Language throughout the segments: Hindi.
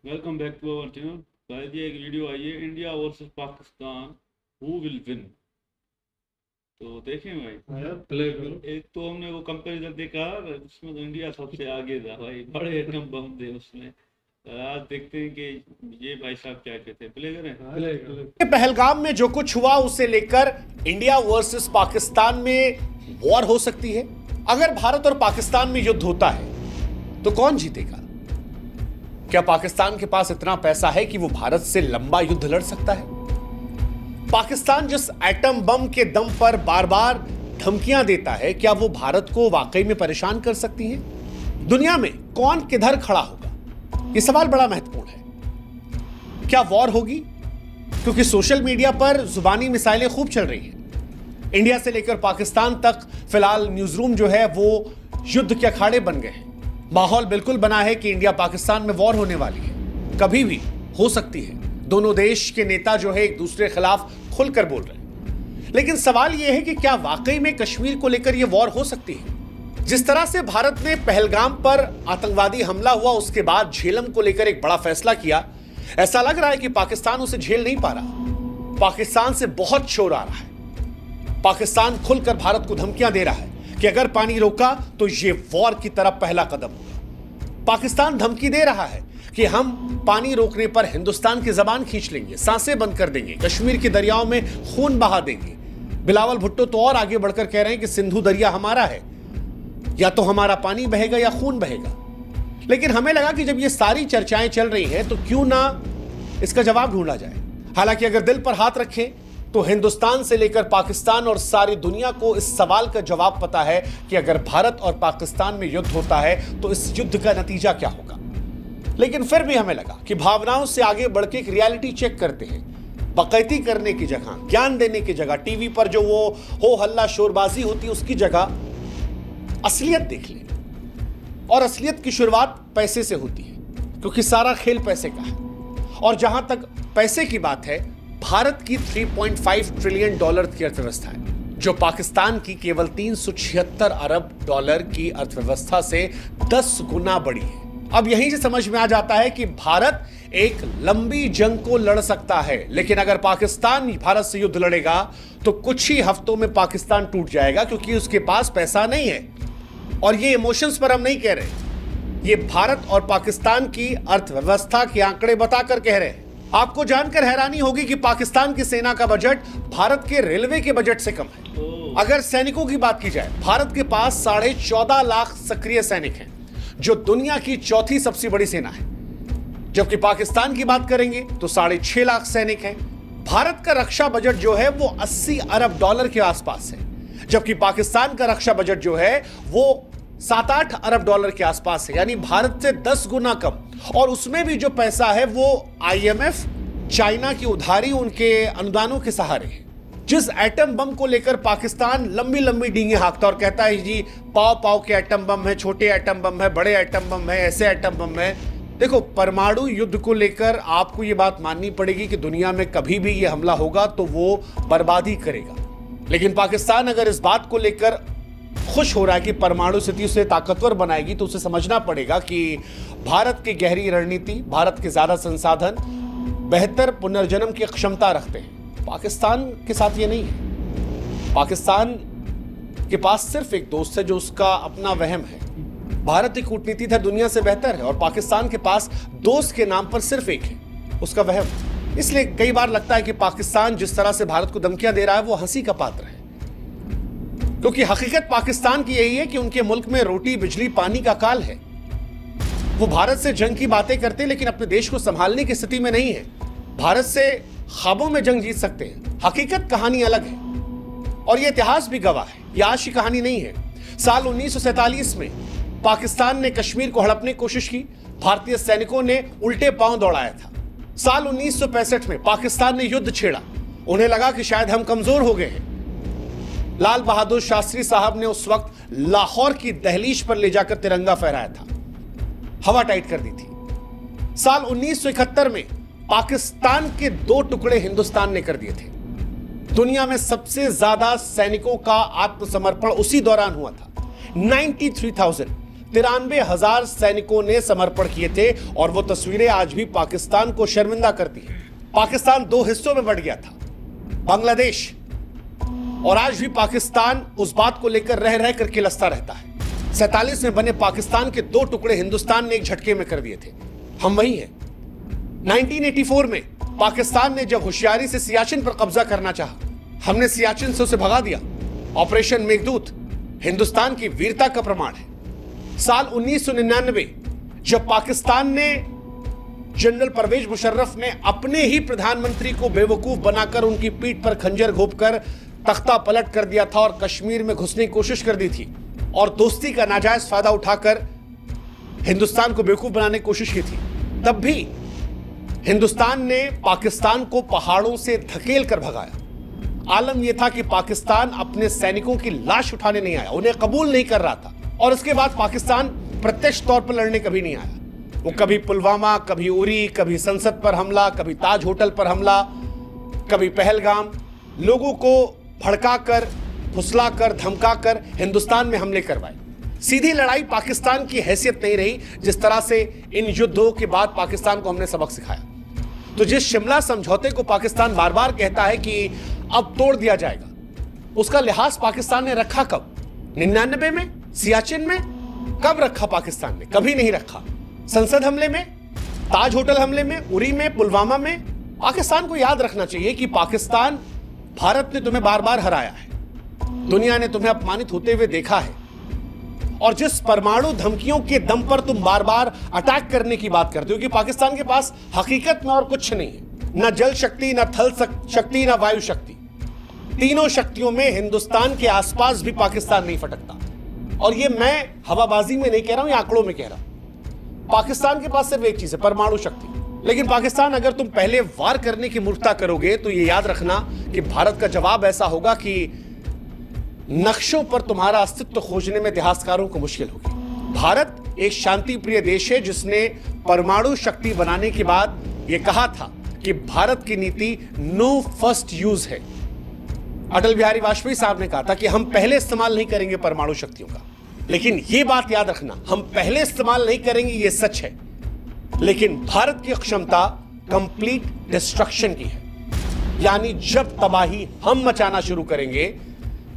Welcome back to our channel. Guys ये एक वीडियो आई है India versus Pakistan, who will win. तो देखें भाई, यार प्ले करो। एक तो हमने वो कंपैरिजन देखा, उसमें तो इंडिया सबसे आगे था भाई, बड़े एटम बम थे उसमें। आज देखते हैं कि ये भाई साहब क्या कहते हैं। प्ले करें। प्ले करो। पहलगाम में जो कुछ हुआ उसे लेकर इंडिया वर्सेस पाकिस्तान में वॉर हो सकती है। अगर भारत और पाकिस्तान में युद्ध होता है तो कौन जीतेगा? क्या पाकिस्तान के पास इतना पैसा है कि वो भारत से लंबा युद्ध लड़ सकता है? पाकिस्तान जिस एटम बम के दम पर बार बार धमकियां देता है, क्या वो भारत को वाकई में परेशान कर सकती है? दुनिया में कौन किधर खड़ा होगा, यह सवाल बड़ा महत्वपूर्ण है। क्या वॉर होगी? क्योंकि सोशल मीडिया पर जुबानी मिसाइलें खूब चल रही हैं। इंडिया से लेकर पाकिस्तान तक फिलहाल न्यूज रूम जो है वो युद्ध के अखाड़े बन गए हैं। माहौल बिल्कुल बना है कि इंडिया पाकिस्तान में वॉर होने वाली है, कभी भी हो सकती है। दोनों देश के नेता जो है एक दूसरे के खिलाफ खुलकर बोल रहे हैं। लेकिन सवाल यह है कि क्या वाकई में कश्मीर को लेकर यह वॉर हो सकती है? जिस तरह से भारत ने पहलगाम पर आतंकवादी हमला हुआ उसके बाद झेलम को लेकर एक बड़ा फैसला किया, ऐसा लग रहा है कि पाकिस्तान उसे झेल नहीं पा रहा। पाकिस्तान से बहुत शोर आ रहा है। पाकिस्तान खुलकर भारत को धमकियां दे रहा है कि अगर पानी रोका तो यह वॉर की तरफ पहला कदम होगा। पाकिस्तान धमकी दे रहा है कि हम पानी रोकने पर हिंदुस्तान की जबान खींच लेंगे, सांसें बंद कर देंगे, कश्मीर के दरियाओं में खून बहा देंगे। बिलावल भुट्टो तो और आगे बढ़कर कह रहे हैं कि सिंधु दरिया हमारा है, या तो हमारा पानी बहेगा या खून बहेगा। लेकिन हमें लगा कि जब ये सारी चर्चाएं चल रही हैं तो क्यों ना इसका जवाब ढूंढा जाए। हालांकि अगर दिल पर हाथ रखें तो हिंदुस्तान से लेकर पाकिस्तान और सारी दुनिया को इस सवाल का जवाब पता है कि अगर भारत और पाकिस्तान में युद्ध होता है तो इस युद्ध का नतीजा क्या होगा। लेकिन फिर भी हमें लगा कि भावनाओं से आगे बढ़ के एक रियलिटी चेक करते हैं। बकैती करने की जगह, ज्ञान देने की जगह, टीवी पर जो वो हो हल्ला शोरबाजी होती है उसकी जगह असलियत देख ले। और असलियत की शुरुआत पैसे से होती है, क्योंकि सारा खेल पैसे का है। और जहां तक पैसे की बात है, भारत की 3.5 ट्रिलियन डॉलर की अर्थव्यवस्था है, जो पाकिस्तान की केवल 376 अरब डॉलर की अर्थव्यवस्था से 10 गुना बड़ी है। अब यहीं से समझ में आ जाता है कि भारत एक लंबी जंग को लड़ सकता है, लेकिन अगर पाकिस्तान भारत से युद्ध लड़ेगा तो कुछ ही हफ्तों में पाकिस्तान टूट जाएगा, क्योंकि उसके पास पैसा नहीं है। और ये इमोशंस पर हम नहीं कह रहे, ये भारत और पाकिस्तान की अर्थव्यवस्था के आंकड़े बताकर कह रहे हैं। आपको जानकर हैरानी होगी कि पाकिस्तान की सेना का बजट भारत के रेलवे के बजट से कम है। अगर सैनिकों की बात की जाए, भारत के पास 14.5 लाख सक्रिय सैनिक हैं, जो दुनिया की चौथी सबसे बड़ी सेना है। जबकि पाकिस्तान की बात करेंगे तो 6.5 लाख सैनिक हैं। भारत का रक्षा बजट जो है वो 80 अरब डॉलर के आसपास है, जबकि पाकिस्तान का रक्षा बजट जो है वो 7-8 अरब डॉलर के आसपास है, यानी भारत से 10 गुना कम। और उसमें भी जो पैसा है वो IMF, चाइना की उधारी, उनके अनुदानों के सहारे है। जिस एटम बम को लेकर पाकिस्तान लंबी लंबी डींगे हाँकता और कहता है जी पाव पाव के एटम बम है, छोटे एटम बम है, बड़े एटम बम है, ऐसे एटम बम है। देखो, परमाणु युद्ध को लेकर आपको ये बात माननी पड़ेगी कि दुनिया में कभी भी ये हमला होगा तो वो बर्बादी करेगा। लेकिन पाकिस्तान अगर इस बात को लेकर खुश हो रहा है कि परमाणु स्थिति उसे ताकतवर बनाएगी, तो उसे समझना पड़ेगा कि भारत की गहरी रणनीति, भारत के ज्यादा संसाधन, बेहतर पुनर्जन्म की क्षमता रखते हैं। पाकिस्तान के साथ ये नहीं है। पाकिस्तान के पास सिर्फ एक दोस्त है जो उसका अपना वहम है। भारत की कूटनीति इधर दुनिया से बेहतर है और पाकिस्तान के पास दोस्त के नाम पर सिर्फ एक है, उसका वहम। इसलिए कई बार लगता है कि पाकिस्तान जिस तरह से भारत को धमकियां दे रहा है वो हंसी का पात्र है, क्योंकि हकीकत पाकिस्तान की यही है कि उनके मुल्क में रोटी बिजली पानी का काल है। वो भारत से जंग की बातें करते हैं लेकिन अपने देश को संभालने की स्थिति में नहीं है। भारत से ख्वाबों में जंग जीत सकते हैं, हकीकत कहानी अलग है। और ये इतिहास भी गवाह है, ये आज की कहानी नहीं है। साल 1947 में पाकिस्तान ने कश्मीर को हड़पने की कोशिश की, भारतीय सैनिकों ने उल्टे पांव दौड़ाया था। साल 1965 में पाकिस्तान ने युद्ध छेड़ा, उन्हें लगा कि शायद हम कमजोर हो गए हैं। लाल बहादुर शास्त्री साहब ने उस वक्त लाहौर की दहलीज पर ले जाकर तिरंगा फहराया था, हवा टाइट कर दी थी। साल 1971 में पाकिस्तान के 2 टुकड़े हिंदुस्तान ने कर दिए थे। दुनिया में सबसे ज्यादा सैनिकों का आत्मसमर्पण उसी दौरान हुआ था, 93,000। 93,000 सैनिकों ने समर्पण किए थे और वो तस्वीरें आज भी पाकिस्तान को शर्मिंदा करती हैं। पाकिस्तान दो हिस्सों में बंट गया था, बांग्लादेश, और आज भी पाकिस्तान उस बात को लेकर रह रह कर किलसता रहता है। 47 में बने पाकिस्तान के दो टुकड़े हिंदुस्तान ने एक झटके में कर दिए थे। हम वही हैं। 1984 में पाकिस्तान ने जब होशियारी से सियाचिन पर कब्जा करना चाहा, हमने सियाचिन से उसे भगा दिया। ऑपरेशन मेघदूत हिंदुस्तान की वीरता का प्रमाण है। साल 1999 जब पाकिस्तान ने जनरल परवेज मुशर्रफ ने अपने ही प्रधानमंत्री को बेवकूफ बनाकर उनकी पीठ पर खंजर घोंपकर तख्ता पलट कर दिया था और कश्मीर में घुसने की कोशिश कर दी थी और दोस्ती का नाजायज फायदा उठाकर हिंदुस्तान को बेवकूफ बनाने की कोशिश की थी, तब भी हिंदुस्तान ने पाकिस्तान को पहाड़ों से धकेल कर भगाया। आलम यह था कि पाकिस्तान अपने सैनिकों की लाश उठाने नहीं आया, उन्हें कबूल नहीं कर रहा था। और इसके बाद पाकिस्तान प्रत्यक्ष तौर पर लड़ने कभी नहीं आया। वो कभी पुलवामा, कभी उरी, कभी संसद पर हमला, कभी ताज होटल पर हमला, कभी पहलगाम, लोगों को भड़काकर, फुसलाकर, धमकाकर हिंदुस्तान में हमले करवाए। सीधी लड़ाई पाकिस्तान की हैसियत नहीं रही, जिस तरह से इन युद्धों के बाद पाकिस्तान को हमने सबक सिखाया। तो जिस शिमला समझौते को पाकिस्तान बार बार कहता है कि अब तोड़ दिया जाएगा, उसका लिहाज पाकिस्तान ने रखा कब? 99 में, सियाचिन में? कब रखा पाकिस्तान ने? कभी नहीं रखा। संसद हमले में, ताज होटल हमले में, उरी में, पुलवामा में। पाकिस्तान को याद रखना चाहिए कि पाकिस्तान, भारत ने तुम्हें बार बार हराया है, दुनिया ने तुम्हें अपमानित होते हुए देखा है, और जिस परमाणु धमकियों के दम पर तुम बार बार अटैक करने की बात करते हो कि पाकिस्तान के पास हकीकत में और कुछ नहीं है, न जल शक्ति, न थल शक्ति, न वायु शक्ति। तीनों शक्तियों में हिंदुस्तान के आसपास भी पाकिस्तान नहीं फटकता। और ये मैं हवाबाजी में नहीं कह रहा हूं, ये आंकड़ों में कह रहा हूं। पाकिस्तान के पास सिर्फ एक चीज है, परमाणु शक्ति। लेकिन पाकिस्तान, अगर तुम पहले वार करने की मूर्खता करोगे तो ये याद रखना कि भारत का जवाब ऐसा होगा कि नक्शों पर तुम्हारा अस्तित्व खोजने में इतिहासकारों को मुश्किल होगी। भारत एक शांति प्रिय देश है जिसने परमाणु शक्ति बनाने के बाद यह कहा था कि भारत की नीति नो फर्स्ट यूज है। अटल बिहारी वाजपेयी साहब ने कहा था कि हम पहले इस्तेमाल नहीं करेंगे परमाणु शक्तियों का। लेकिन यह बात याद रखना, हम पहले इस्तेमाल नहीं करेंगे, यह सच है, लेकिन भारत की क्षमता कंप्लीट डिस्ट्रक्शन की है। यानी जब तबाही हम मचाना शुरू करेंगे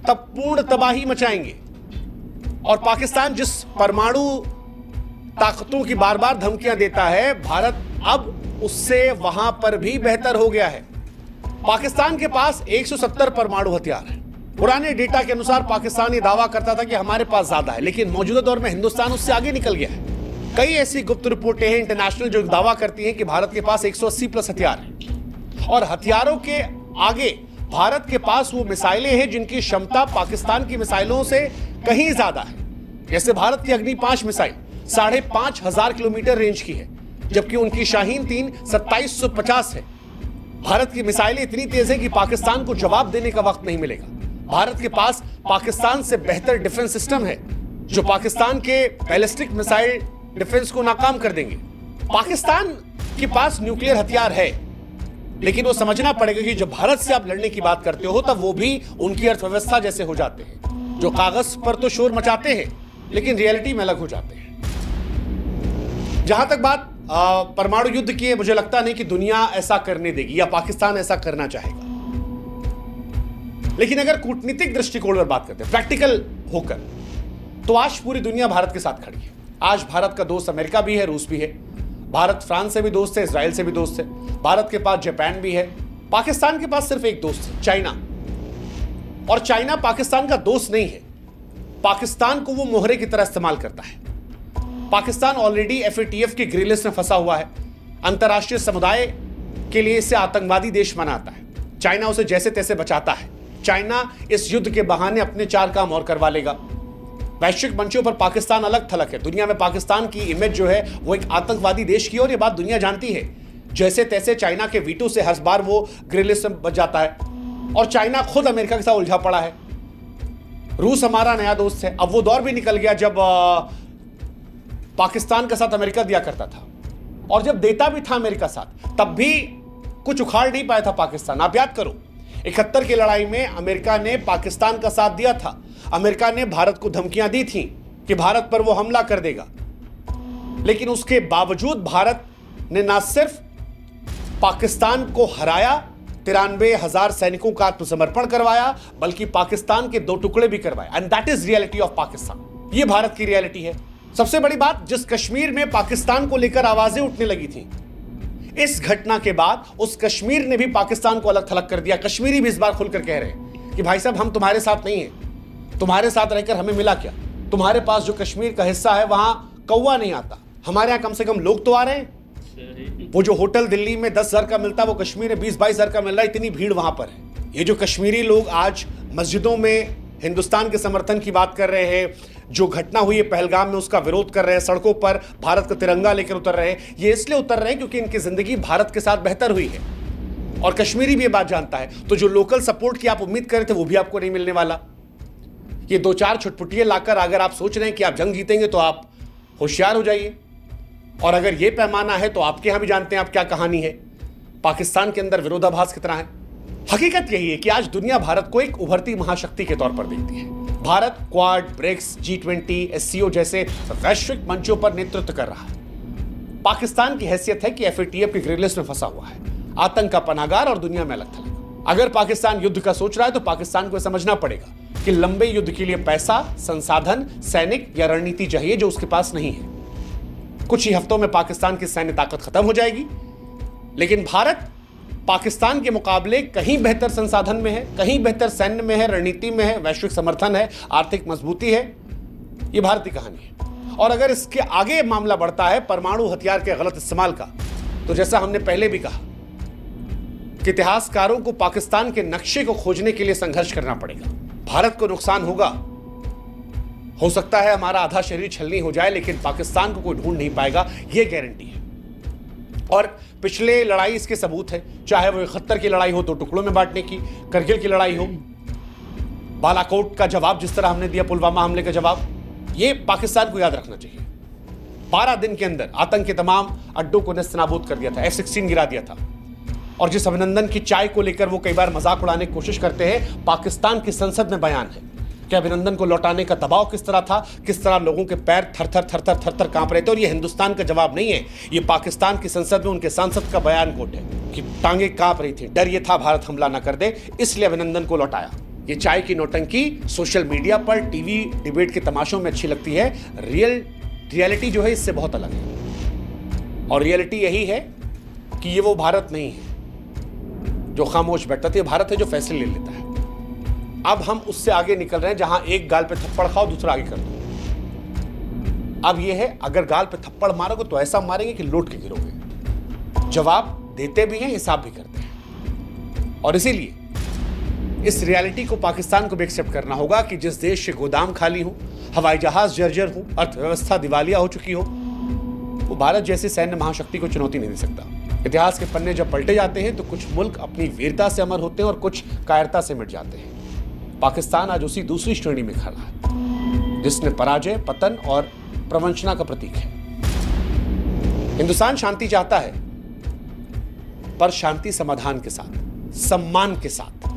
तब पूर्ण तबाही मचाएंगे। और पाकिस्तान जिस परमाणु ताकतों की बार बार धमकियां देता है, भारत अब उससे वहां पर भी बेहतर हो गया है। पाकिस्तान के पास 170 परमाणु हथियार है। पुराने डेटा के अनुसार पाकिस्तान ये दावा करता था कि हमारे पास ज्यादा है, लेकिन मौजूदा दौर में हिंदुस्तान उससे आगे निकल गया है। कई ऐसी गुप्त रिपोर्टें हैं इंटरनेशनल जो दावा करती हैं कि भारत के पास 180 प्लस हथियार हैं। और हथियारों के आगे भारत के पास वो मिसाइलें हैं जिनकी क्षमता पाकिस्तान की मिसाइलों से कहीं ज्यादा है। जैसे भारत की अग्नि 5 मिसाइल 5,500 किलोमीटर रेंज की है, जबकि उनकी शाहीन 3 2750 है। भारत की मिसाइलें इतनी तेज है कि पाकिस्तान को जवाब देने का वक्त नहीं मिलेगा। भारत के पास पाकिस्तान से बेहतर डिफेंस सिस्टम है जो पाकिस्तान के बैलिस्टिक मिसाइल डिफेंस को नाकाम कर देंगे। पाकिस्तान के पास न्यूक्लियर हथियार है, लेकिन वो समझना पड़ेगा कि जब भारत से आप लड़ने की बात करते हो तब वो भी उनकी अर्थव्यवस्था जैसे हो जाते हैं, जो कागज पर तो शोर मचाते हैं लेकिन रियलिटी में अलग हो जाते हैं। जहां तक बात परमाणु युद्ध की है, मुझे लगता नहीं कि दुनिया ऐसा करने देगी या पाकिस्तान ऐसा करना चाहेगा। लेकिन अगर कूटनीतिक दृष्टिकोण पर बात करते हैं, प्रैक्टिकल होकर, तो आज पूरी दुनिया भारत के साथ खड़ी है। आज भारत का दोस्त अमेरिका भी है, रूस भी है। भारत फ्रांस से भी दोस्त है, इजराइल से भी दोस्त है। भारत के पास जापान भी है। पाकिस्तान के पास सिर्फ एक दोस्त है, चाइना। और चाइना पाकिस्तान का दोस्त नहीं है, पाकिस्तान को वो मोहरे की तरह इस्तेमाल करता है। पाकिस्तान ऑलरेडी FATF की ग्रे लिस्ट में फंसा हुआ है। अंतर्राष्ट्रीय समुदाय के लिए इसे आतंकवादी देश मनाता है। चाइना उसे जैसे तैसे बचाता है। चाइना इस युद्ध के बहाने अपने 4 काम और करवा लेगा। वैश्विक मंचों पर पाकिस्तान अलग थलग है। दुनिया में पाकिस्तान की इमेज जो है वो एक आतंकवादी देश की, और ये बात दुनिया जानती है। जैसे तैसे चाइना के वीटो से हर बार वो ग्रे लिस्ट में बच जाता है। और चाइना खुद अमेरिका के साथ उलझा पड़ा है। रूस हमारा नया दोस्त है। अब वो दौर भी निकल गया जब पाकिस्तान के साथ अमेरिका दिया करता था, और जब देता भी था अमेरिका साथ, तब भी कुछ उखाड़ नहीं पाया था पाकिस्तान। आप याद करो, 71 की लड़ाई में अमेरिका ने पाकिस्तान का साथ दिया था। अमेरिका ने भारत को धमकियां दी थी कि भारत पर वो हमला कर देगा, लेकिन उसके बावजूद भारत ने ना सिर्फ पाकिस्तान को हराया, 93,000 सैनिकों का आत्मसमर्पण करवाया, बल्कि पाकिस्तान के 2 टुकड़े भी करवाए। And that is reality of Pakistan. ये भारत की रियलिटी है। सबसे बड़ी बात, जिस कश्मीर में पाकिस्तान को लेकर आवाजें उठने लगी थी, इस घटना के बाद उस कश्मीर ने भी पाकिस्तान को अलग थलग कर दिया। कश्मीरी भी इस बार खुलकर कह रहे हैं कि भाई साहब, हम तुम्हारे साथ नहीं हैं, तुम्हारे साथ रहकर हमें मिला क्या? तुम्हारे पास जो कश्मीर का हिस्सा है वहां कौवा नहीं आता, हमारे यहां कम से कम लोग तो आ रहे हैं। वो जो होटल दिल्ली में 10,000 का मिलता है, वो कश्मीर में 20-22,000 का मिल रहा है। इतनी भीड़ वहां पर है। ये जो कश्मीरी लोग आज मस्जिदों में हिंदुस्तान के समर्थन की बात कर रहे हैं, जो घटना हुई है पहलगाम में उसका विरोध कर रहे हैं, सड़कों पर भारत का तिरंगा लेकर उतर रहे हैं, ये इसलिए उतर रहे हैं क्योंकि इनकी जिंदगी भारत के साथ बेहतर हुई है। और कश्मीरी भी ये बात जानता है। तो जो लोकल सपोर्ट की आप उम्मीद कर रहे थे, वो भी आपको नहीं मिलने वाला। ये 2-4 छुटपुटिये लाकर अगर आप सोच रहे हैं कि आप जंग जीतेंगे, तो आप होशियार हो जाइए। और अगर ये पैमाना है, तो आपके यहां भी जानते हैं आप क्या कहानी है। पाकिस्तान के अंदर विरोधाभास कितना है। हकीकत यही है कि आज दुनिया भारत को एक उभरती महाशक्ति के तौर पर देखती है। Bharat quad, BRICS, G20, SCO जैसे वैश्विक मंचों पर नेतृत्व कर रहा है। पाकिस्तान की हैसियत है कि FATF की ग्रे लिस्ट में फंसा हुआ है, आतंक का पनाहगार और दुनिया में अलग थलग। अगर पाकिस्तान युद्ध का सोच रहा है, तो पाकिस्तान को समझना पड़ेगा कि लंबे युद्ध के लिए पैसा, संसाधन, सैनिक या रणनीति चाहिए, जो उसके पास नहीं है। कुछ ही हफ्तों में पाकिस्तान की सैन्य ताकत खत्म हो जाएगी, लेकिन भारत पाकिस्तान के मुकाबले कहीं बेहतर संसाधन में है, कहीं बेहतर सैन्य में है, रणनीति में है, वैश्विक समर्थन है, आर्थिक मजबूती है। यह भारत की कहानी है। और अगर इसके आगे मामला बढ़ता है परमाणु हथियार के गलत इस्तेमाल का, तो जैसा हमने पहले भी कहा कि इतिहासकारों को पाकिस्तान के नक्शे को खोजने के लिए संघर्ष करना पड़ेगा। भारत को नुकसान होगा, हो सकता है हमारा आधा शरीर छलनी हो जाए, लेकिन पाकिस्तान को कोई ढूंढ नहीं पाएगा, यह गारंटी है। और पिछले लड़ाई इसके सबूत है, चाहे वो 71 की लड़ाई हो 2 टुकड़ों में बांटने की, करगिल की लड़ाई हो, बालाकोट का जवाब जिस तरह हमने दिया, पुलवामा हमले का जवाब, ये पाकिस्तान को याद रखना चाहिए। 12 दिन के अंदर आतंक के तमाम अड्डों को नेस्तनाबूद कर दिया था, F-16 गिरा दिया था। और जिस अभिनंदन की चाय को लेकर वो कई बार मजाक उड़ाने की कोशिश करते हैं, पाकिस्तान की संसद में बयान है कि अभिनंदन को लौटाने का दबाव किस तरह था, किस तरह लोगों के पैर थर-थर कांप रहे थे। और ये हिंदुस्तान का जवाब नहीं है, ये पाकिस्तान की संसद में उनके सांसद का बयान कोट है कि टांगे कांप रही थी, डर ये था भारत हमला ना कर दे, इसलिए अभिनंदन को लौटाया। ये चाय की नौटंकी सोशल मीडिया पर, टीवी डिबेट के तमाशों में अच्छी लगती है। रियलिटी जो है इससे बहुत अलग है। और रियलिटी यही है कि ये वो भारत नहीं है जो खामोश बैठता था, ये भारत है जो फैसले ले लेता है। अब हम उससे आगे निकल रहे हैं, जहां एक गाल पे थप्पड़ खाओ, दूसरा आगे कर दो। अब ये है, अगर गाल पे थप्पड़ मारोगे तो ऐसा मारेंगे कि लौट के गिरोगे। जवाब देते भी हैं, हिसाब भी करते हैं। और इसीलिए इस रियलिटी को पाकिस्तान को भी एक्सेप्ट करना होगा कि जिस देश के गोदाम खाली हो, हवाई जहाज जर्जर हो, अर्थव्यवस्था दिवालिया हो चुकी हो, वो भारत जैसी सैन्य महाशक्ति को चुनौती नहीं दे सकता। इतिहास के पन्ने जब पलटे जाते हैं, तो कुछ मुल्क अपनी वीरता से अमर होते हैं और कुछ कायरता से मिट जाते हैं। पाकिस्तान आज उसी दूसरी श्रेणी में खड़ा है, जिसने पराजय, पतन और प्रवंचना का प्रतीक है। हिंदुस्तान शांति चाहता है, पर शांति समाधान के साथ, सम्मान के साथ।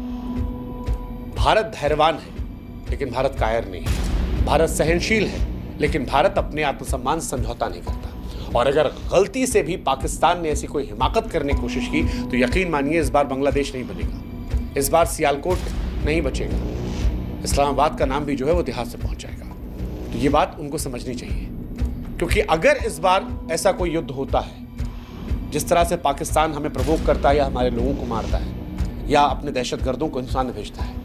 भारत धैर्यवान है, लेकिन भारत कायर नहीं है। भारत सहनशील है, लेकिन भारत अपने आत्मसम्मान से समझौता नहीं करता। और अगर गलती से भी पाकिस्तान ने ऐसी कोई हिमाकत करने की कोशिश की, तो यकीन मानिए इस बार बांग्लादेश नहीं बनेगा, इस बार सियालकोट नहीं बचेगा, इस्लामाबाद का नाम भी जो है वो इतिहास से पहुंच जाएगा। तो ये बात उनको समझनी चाहिए, क्योंकि अगर इस बार ऐसा कोई युद्ध होता है, जिस तरह से पाकिस्तान हमें प्रवोक करता है या हमारे लोगों को मारता है या अपने दहशतगर्दों को हिंदुस्तान में भेजता है,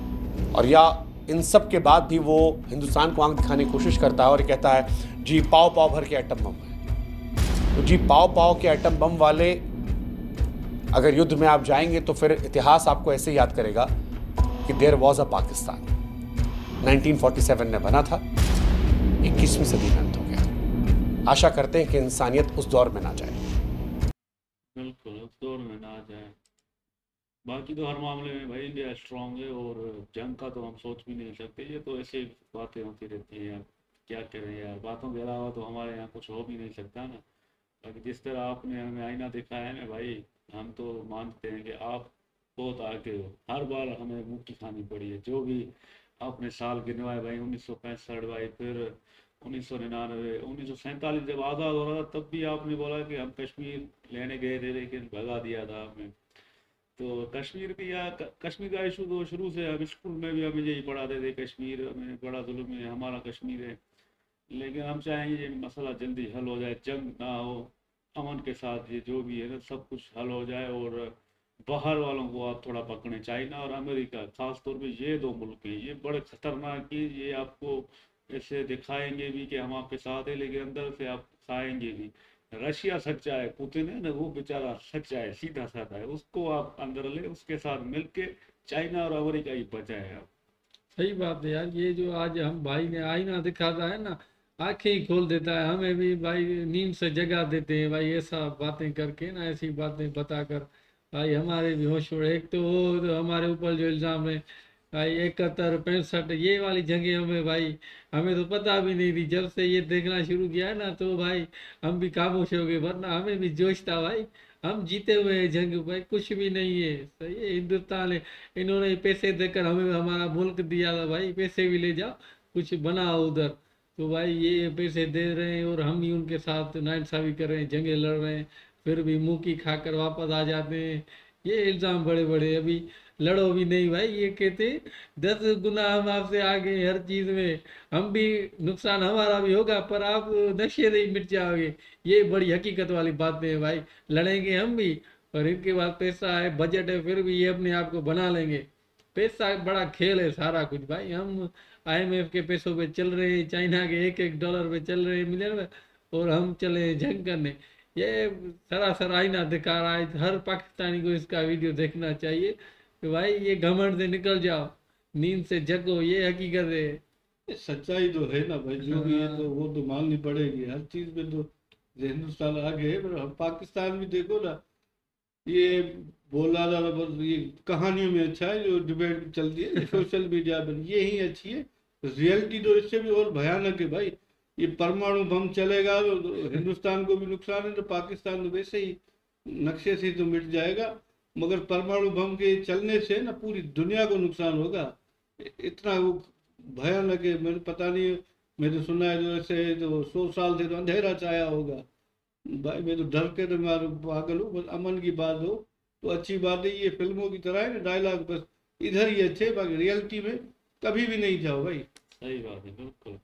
और या इन सब के बाद भी वो हिंदुस्तान को आंख दिखाने की कोशिश करता है और कहता है जी पाव भर के एटम बम है, तो जी पाव के एटम बम वाले अगर युद्ध में आप जाएंगे, तो फिर इतिहास आपको ऐसे याद करेगा कि देयर वॉज अ पाकिस्तान, 1947 में बना था, 21वीं सदी में अंत हो गया। आशा करते हैं कि इंसानियत उस दौर में ना जाए। बिल्कुल उस दौर में ना जाए। बाकी तो हर मामले में भाई इंडिया स्ट्रांग है, और जंग का तो हम सोच भी नहीं सकते। ये तो ऐसे बातें होती रहती हैं, क्या करें यार, बातों के अलावा तो हमारे यहाँ कुछ हो भी नहीं सकता ना। बाकी जिस तरह आपने हमें आईना दिखाया है ना भाई, हम तो मानते हैं कि आप बहुत आगे हो। हर बार हमें मुक्की खानी पड़ी है, जो भी आपने साल गिनवाए भाई, 1965 भाई, फिर 1999 1947 जब आज़ाद हो रहा था तब भी आपने बोला कि हम कश्मीर लेने गए थे लेकिन भगा दिया था हमें। तो कश्मीर की या कश्मीर का इशू तो शुरू से हम स्कूल में भी हमें यही पढ़ाते थे, कश्मीर हमें बड़ा जुल्म है, हमारा कश्मीर है। लेकिन हम चाहेंगे ये मसला जल्दी हल हो जाए, जंग ना हो, अमन के साथ ये जो भी है ना सब कुछ हल हो जाए। और बाहर वालों को आप थोड़ा पकड़ें, चाइना और अमेरिका खास तौर पे, ये दो मुल्क हैं ये बड़े खतरनाक हैं। ये आपको ऐसे दिखाएंगे भी कि हम आपके साथ हैं लेकिन अंदर से आप खाएंगे भी। रशिया सच्चा है, पुतिन है ना वो बेचारा सच्चा है, सीधा साधा है, उसको आप अंदर ले, उसके साथ मिलके चाइना और अमेरिका ही बचाए आप। सही बात है यार, ये जो आज हम भाई ने आईना दिखाता है ना, आंखें ही खोल देता है, हमें भी भाई नींद से जगा देते हैं भाई, ऐसा बातें करके ना, ऐसी बातें बताकर भाई हमारे भी होश उड़े। एक तो वो तो हमारे ऊपर जो इल्ज़ाम है भाई 71 65 ये वाली जंगे हमें भाई, हमें तो पता भी नहीं थी। जब से ये देखना शुरू किया है ना तो भाई हम भी खामोश हो गए, वरना हमें भी जोश था भाई, हम जीते हुए हैं जंग भाई, कुछ भी नहीं है। सही है, हिंदुस्तान है, इन्होंने पैसे देकर हमें हमारा मुल्क दिया था भाई, पैसे भी ले जाओ कुछ बनाओ उधर। तो भाई ये पैसे दे रहे हैं और हम ही उनके साथ नाइंसाफ़ी कर रहे हैं, जंगे लड़ रहे हैं, फिर भी मुंह की खाकर वापस आ जाते हैं। ये इल्ज़ाम बड़े बड़े, अभी लड़ो भी नहीं भाई, ये कहते 10 गुना हम आपसे आगे हैं हर चीज़ में, हम भी नुकसान हमारा भी होगा पर आप नशे से ही मिट जाओगे। ये बड़ी हकीकत वाली बातें हैं भाई, लड़ेंगे हम भी और इनके पास पैसा है, बजट है, फिर भी ये अपने आप को बना लेंगे। पैसा बड़ा खेल है सारा कुछ भाई, हम IMF के पैसों पे चल रहे हैं, चाइना के एक डॉलर पे चल रहे हैं, मिलियन में, और हम चले हैं जंग करने। ये सरासर आईना दिखा रहा है, हर पाकिस्तानी को इसका वीडियो देखना चाहिए कि भाई ये घमंड से निकल जाओ, नींद से जगो, ये हकीकत है। ये सच्चाई तो है ना भाई, जो भी है तो वो तो माननी पड़ेगी हर चीज में। तो हिंदुस्तान आगे है, पर हम पाकिस्तान भी देखो ना, ये बोला जा रहा बस, ये कहानियों में अच्छा है, जो डिबेट चलती है सोशल मीडिया पर ये ही अच्छी है, रियलिटी तो इससे भी और भयानक है भाई। ये परमाणु बम चलेगा तो हिंदुस्तान को भी नुकसान है, तो पाकिस्तान तो वैसे ही नक्शे से तो मिट जाएगा, मगर परमाणु बम के चलने से ना पूरी दुनिया को नुकसान होगा। इतना वो भयानक है, मैंने पता नहीं, मैंने सुना है जो ऐसे तो 100 साल से तो अंधेरा छाया होगा भाई। मैं तो डर के तो मार पागल हूँ, बस अमन की बात हो तो अच्छी बात है। ये फिल्मों की तरह है ना, डायलॉग बस इधर ही अच्छे, बाकी रियलिटी में कभी भी नहीं जाओ भाई। सही बात है, बिल्कुल।